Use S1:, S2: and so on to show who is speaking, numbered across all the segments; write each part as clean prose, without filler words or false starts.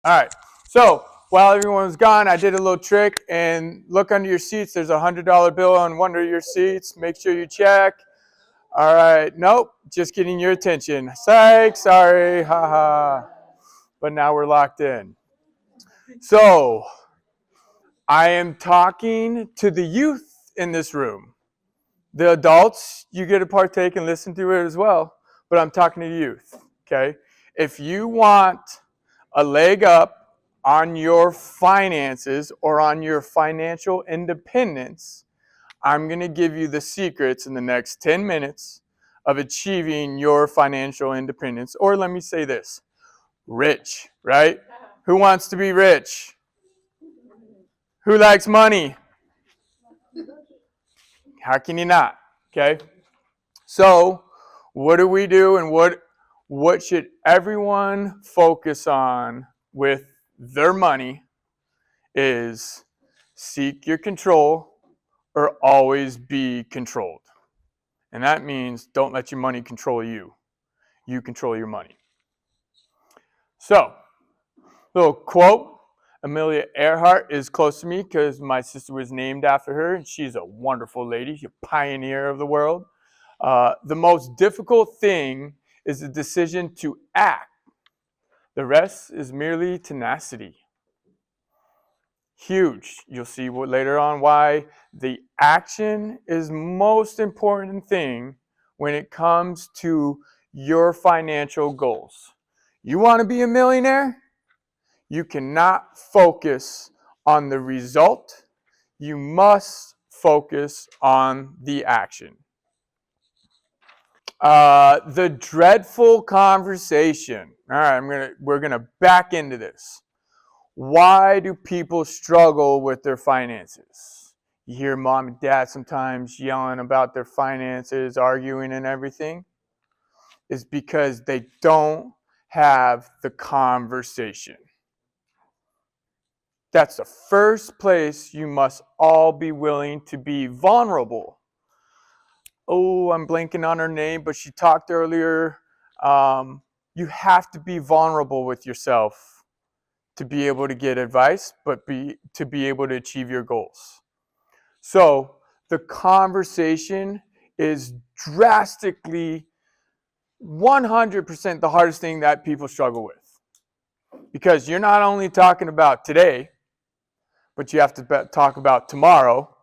S1: All right. So while everyone was gone, I did a little trick and look under your seats. There's a $100 bill on one of your seats. Make sure you check. All right. Nope. Just getting your attention. Psych. Sorry. Haha. But now we're locked in. So I am talking to the youth in this room. The adults, you get to partake and listen to it as well. But I'm talking to youth. Okay. If you want a leg up on your finances or on your financial independence, I'm going to give you the secrets in the next 10 minutes of achieving your financial independence. Or let me say this, rich, right? Who wants to be rich? Who likes money? How can you not? Okay? So, what do we do and what should everyone focus on with their money is seek your control or always be controlled. And that means don't let your money control you. You control your money. So, little quote. Amelia Earhart is close to me because my sister was named after her, and she's a wonderful lady, she's a pioneer of the world. The most difficult thing is the decision to act. The rest is merely tenacity. Huge. You'll see later on why the action is most important thing when it comes to your financial goals. You want to be a millionaire? You cannot focus on the result. You must focus on the action. The dreadful conversation. All right, we're gonna back into this. Why do people struggle with their finances? You hear mom and dad sometimes yelling about their finances, arguing and everything. It's because they don't have the conversation. That's the first place you must all be willing to be vulnerable. Oh, I'm blanking on her name, but she talked earlier. You have to be vulnerable with yourself to be able to get advice, but to be able to achieve your goals. So the conversation is drastically 100% the hardest thing that people struggle with. Because you're not only talking about today, but you have to talk about tomorrow.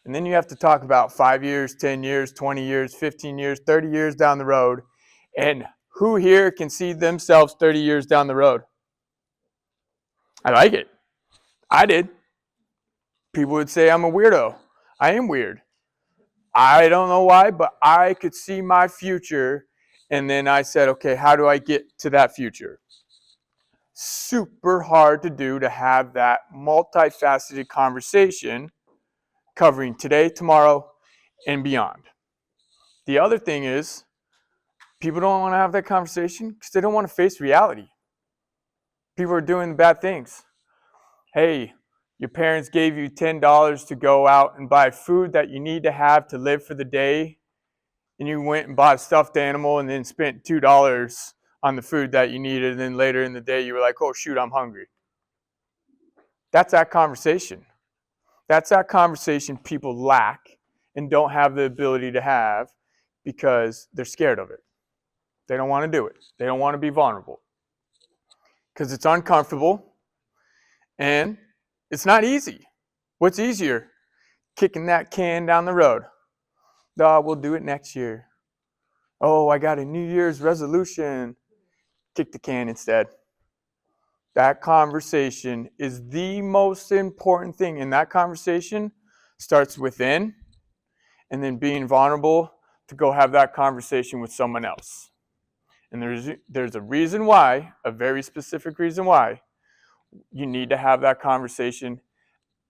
S1: And then you have to talk about 5 years, 10 years, 20 years, 15 years, 30 years down the road. And who here can see themselves 30 years down the road? I like it. I did. People would say I'm a weirdo. I am weird. I don't know why, but I could see my future. And then I said, okay, how do I get to that future? Super hard to do, to have that multifaceted conversation covering today, tomorrow, and beyond. The other thing is, people don't want to have that conversation because they don't want to face reality. People are doing bad things. Hey, your parents gave you $10 to go out and buy food that you need to have to live for the day, and you went and bought a stuffed animal and then spent $2 on the food that you needed, and then later in the day you were like, oh shoot, I'm hungry. That's that conversation. That's that conversation people lack and don't have the ability to have because they're scared of it. They don't want to do it. They don't want to be vulnerable because it's uncomfortable and it's not easy. What's easier? Kicking that can down the road. Oh, we'll do it next year. Oh, I got a New Year's resolution. Kick the can instead. That conversation is the most important thing. And that conversation starts within and then being vulnerable to go have that conversation with someone else. And there's a reason why, a very specific reason why, you need to have that conversation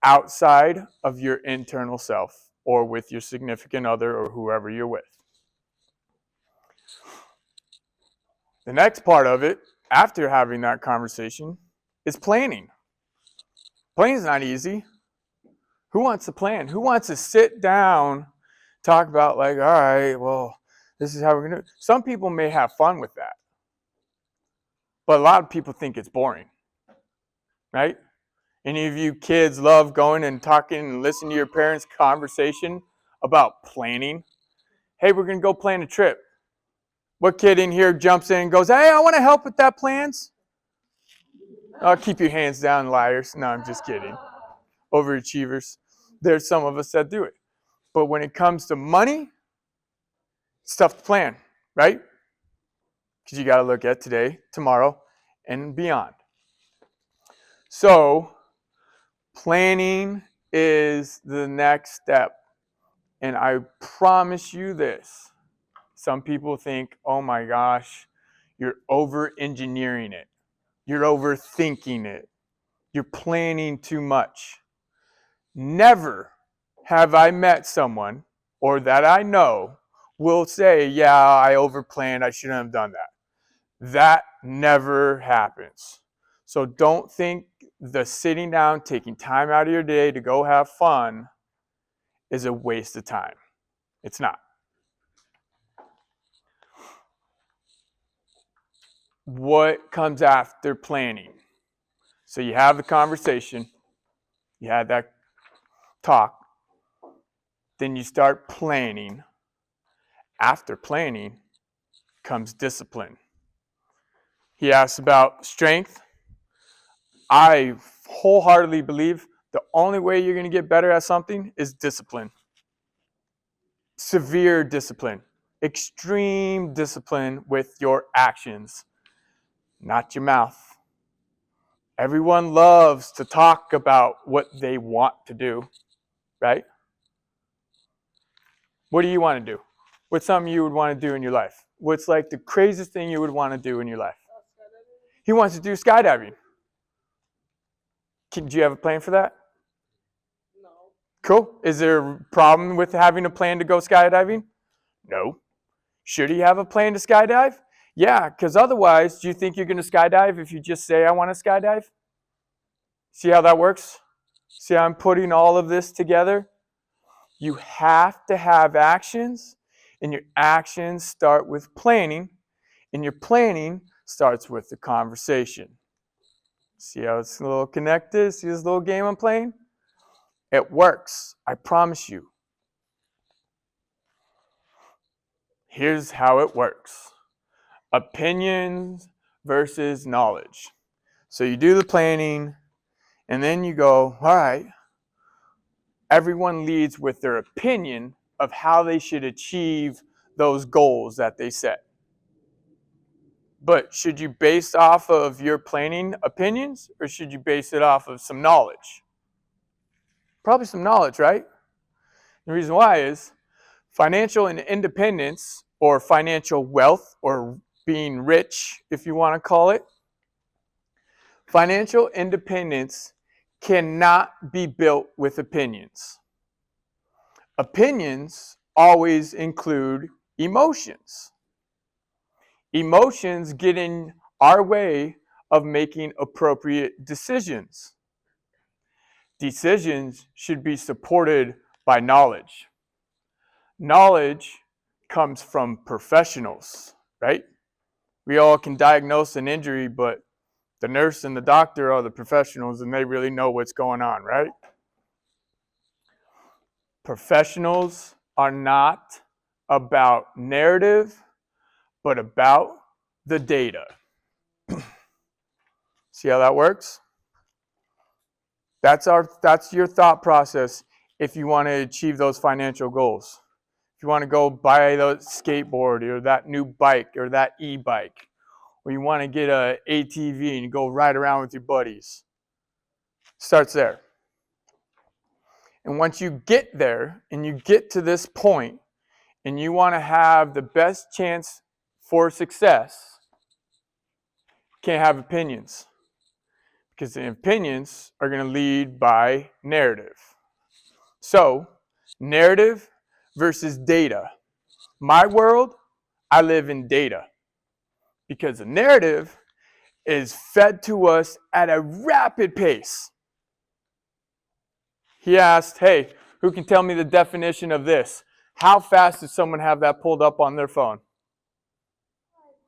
S1: outside of your internal self or with your significant other or whoever you're with. The next part of it, after having that conversation, is planning. Planning's not easy. Who wants to plan? Who wants to sit down, talk about like, all right, well, this is how we're going to do it. Some people may have fun with that. But a lot of people think it's boring. right? Any of you kids love going and talking and listening to your parents' conversation about planning? Hey, we're going to go plan a trip. What kid in here jumps in and goes, hey, I want to help with that plans? Oh, keep your hands down, liars. No, I'm just kidding. Overachievers. There's some of us that do it. But when it comes to money, it's tough to plan, right? Because you got to look at today, tomorrow, and beyond. So, planning is the next step. And I promise you this. Some people think, oh my gosh, you're over-engineering it. You're overthinking it. You're planning too much. Never have I met someone, or that I know, will say, yeah, I overplanned, I shouldn't have done that. That never happens. So don't think the sitting down, taking time out of your day to go have fun is a waste of time. It's not. What comes after planning? So you have the conversation, you had that talk, then you start planning. After planning comes discipline. He asks about strength. I wholeheartedly believe the only way you're going to get better at something is discipline. Severe discipline. Extreme discipline with your actions, not your mouth. Everyone loves to talk about what they want to do, right? What do you want to do? What's something you would want to do in your life? What's like the craziest thing you would want to do in your life? He wants to do skydiving. Do you have a plan for that?
S2: No.
S1: Cool. Is there a problem with having a plan to go skydiving? No. Should he have a plan to skydive? Yeah, because otherwise, do you think you're going to skydive if you just say, I want to skydive? See how that works? See how I'm putting all of this together? You have to have actions, and your actions start with planning, and your planning starts with the conversation. See how it's a little connected? See this little game I'm playing? It works. I promise you. Here's how it works. Opinions versus knowledge. So you do the planning, and then you go, all right, everyone leads with their opinion of how they should achieve those goals that they set. But should you base off of your planning opinions, or should you base it off of some knowledge? Probably some knowledge, right? The reason why is financial independence, or financial wealth, or being rich, if you want to call it. Financial independence cannot be built with opinions. Opinions always include emotions. Emotions get in our way of making appropriate decisions. Decisions should be supported by knowledge. Knowledge comes from professionals, right? We all can diagnose an injury, but the nurse and the doctor are the professionals, and they really know what's going on, right? Professionals are not about narrative, but about the data. See how that works? That's your thought process if you want to achieve those financial goals. If you want to go buy the skateboard or that new bike or that e-bike, or you want to get a ATV and go ride around with your buddies, starts there. And once you get there and you get to this point and you want to have the best chance for success, you can't have opinions, because the opinions are going to lead by narrative. So, narrative versus data. My world, I live in data, because the narrative is fed to us at a rapid pace. He asked, hey, who can tell me the definition of this? How fast does someone have that pulled up on their phone?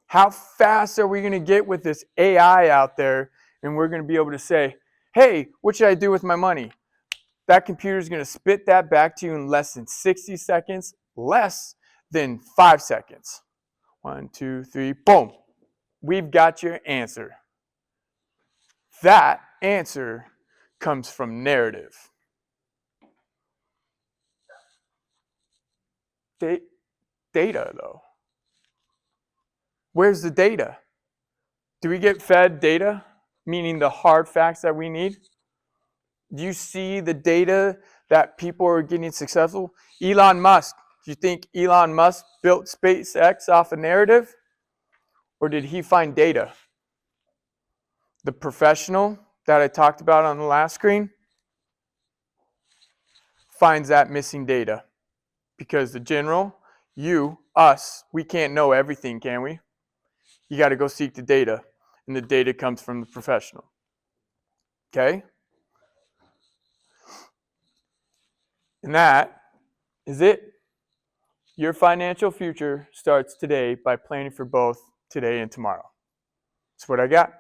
S1: How fast are we going to get with this AI out there, and we're going to be able to say, hey, what should I do with my money? That computer is going to spit that back to you in less than 60 seconds, less than 5 seconds. 1, 2, 3, boom. We've got your answer. That answer comes from narrative. Data, though. Where's the data? Do we get fed data, meaning the hard facts that we need? Do you see the data that people are getting successful? Elon Musk. Do you think Elon Musk built SpaceX off a narrative? Or did he find data? The professional that I talked about on the last screen finds that missing data. Because the general, you, us, we can't know everything, can we? You got to go seek the data. And the data comes from the professional. Okay? And that is it. Your financial future starts today by planning for both today and tomorrow. That's what I got.